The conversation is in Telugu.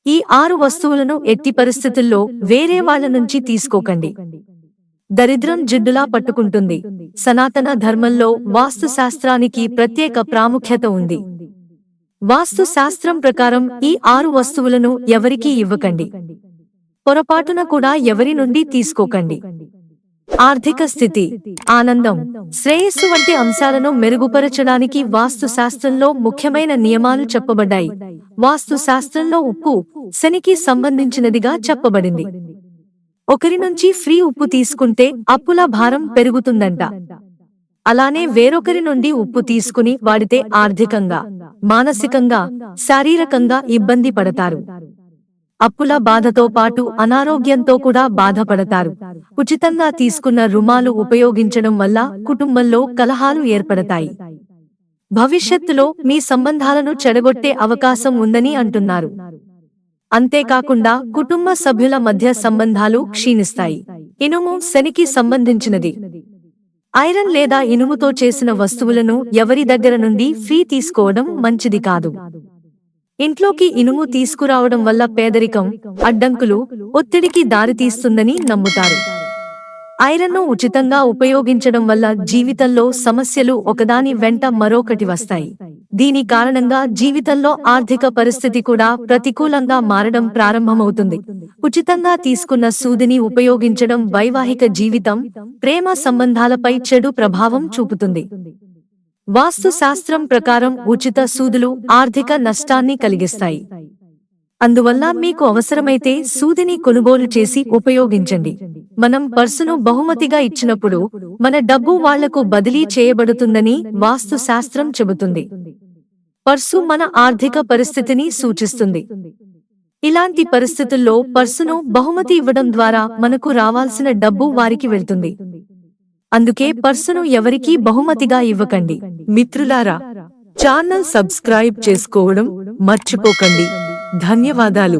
ఈ 6 వస్తువులను ఎట్టి పరిస్థితుల్లో వేరే వాళ్ళ నుంచి తీసుకోకండి. దరిద్రం జిడ్డులా పట్టుకుంటుంది. సనాతన ధర్మంలో వాస్తు శాస్త్రానికి ప్రత్యేక ప్రాముఖ్యత ఉంది. వాస్తు శాస్త్రం ప్రకారం ఈ 6 వస్తువులను ఎవరికీ ఇవ్వకండి. పొరపాటున కూడా ఎవరి నుండి తీసుకోకండి. ఆర్థిక స్థితి, ఆనందం, శ్రేయస్సు వంటి అంశాలను మెరుగుపరచడానికి వాస్తు శాస్త్రంలో ముఖ్యమైన నియమాలు చెప్పబడ్డాయి. వాస్తు శాస్త్రంలో ఉప్పు శనికి సంబంధించినదిగా చెప్పబడింది. ఒకరి నుంచి ఫ్రీ ఉప్పు తీసుకుంటే అప్పుల భారం పెరుగుతుందంట. అలానే వేరొకరి నుండి ఉప్పు తీసుకుని వాడితే ఆర్థికంగా, మానసికంగా, శారీరకంగా ఇబ్బంది పడతారు. అప్పుల బాధతో పాటు అనారోగ్యంతో కూడా బాధపడతారు. ఉచితంగా తీసుకున్న రుమాలు ఉపయోగించడం వల్ల కుటుంబంలో కలహాలు ఏర్పడతాయి. భవిష్యత్తులో మీ సంబంధాలను చెడగొట్టే అవకాశం ఉందని అంటున్నారు. అంతేకాకుండా కుటుంబ సభ్యుల మధ్య సంబంధాలు క్షీణిస్తాయి. ఇనుము శనికి సంబంధించినది. ఐరన్ లేదా ఇనుముతో చేసిన వస్తువులను ఎవరి దగ్గర నుండి ఫ్రీ తీసుకోవడం మంచిది కాదు. ఇంట్లోకి ఇనుము తీసుకురావడం వల్ల పేదరికం, అడ్డంకులు, ఒత్తిడికి దారితీస్తుందని నమ్ముతారు. ఐరన్ను ఉచితంగా ఉపయోగించడం వల్ల జీవితంలో సమస్యలు ఒకదాని వెంట మరొకటి వస్తాయి. దీని కారణంగా జీవితంలో ఆర్థిక పరిస్థితి కూడా ప్రతికూలంగా మారడం ప్రారంభమవుతుంది. ఉచితంగా తీసుకున్న సూదిని ఉపయోగించడం వైవాహిక జీవితం, ప్రేమ సంబంధాలపై చెడు ప్రభావం చూపుతుంది. వాస్తు శాస్త్రం ప్రకారం ఉచిత సూదులు ఆర్థిక నష్టాన్ని కలిగిస్తాయి. అందువల్ల మీకు అవసరమైతే సూదిని కొనుగోలు చేసి ఉపయోగించండి. మనం పర్సును బహుమతిగా ఇచ్చినప్పుడు మన డబ్బు వాళ్లకు బదిలీ చేయబడుతుందని వాస్తు శాస్త్రం చెబుతుంది. పర్సు మన ఆర్థిక పరిస్థితిని సూచిస్తుంది. ఇలాంటి పరిస్థితుల్లో పర్సును బహుమతి ఇవ్వడం ద్వారా మనకు రావాల్సిన డబ్బు వారికి వెళ్తుంది. అందుకే పర్సును ఎవరికీ బహుమతిగా ఇవ్వకండి. మిత్రులారా, ఛానల్ సబ్స్క్రైబ్ చేసుకోవడం మర్చిపోకండి. ధన్యవాదాలు.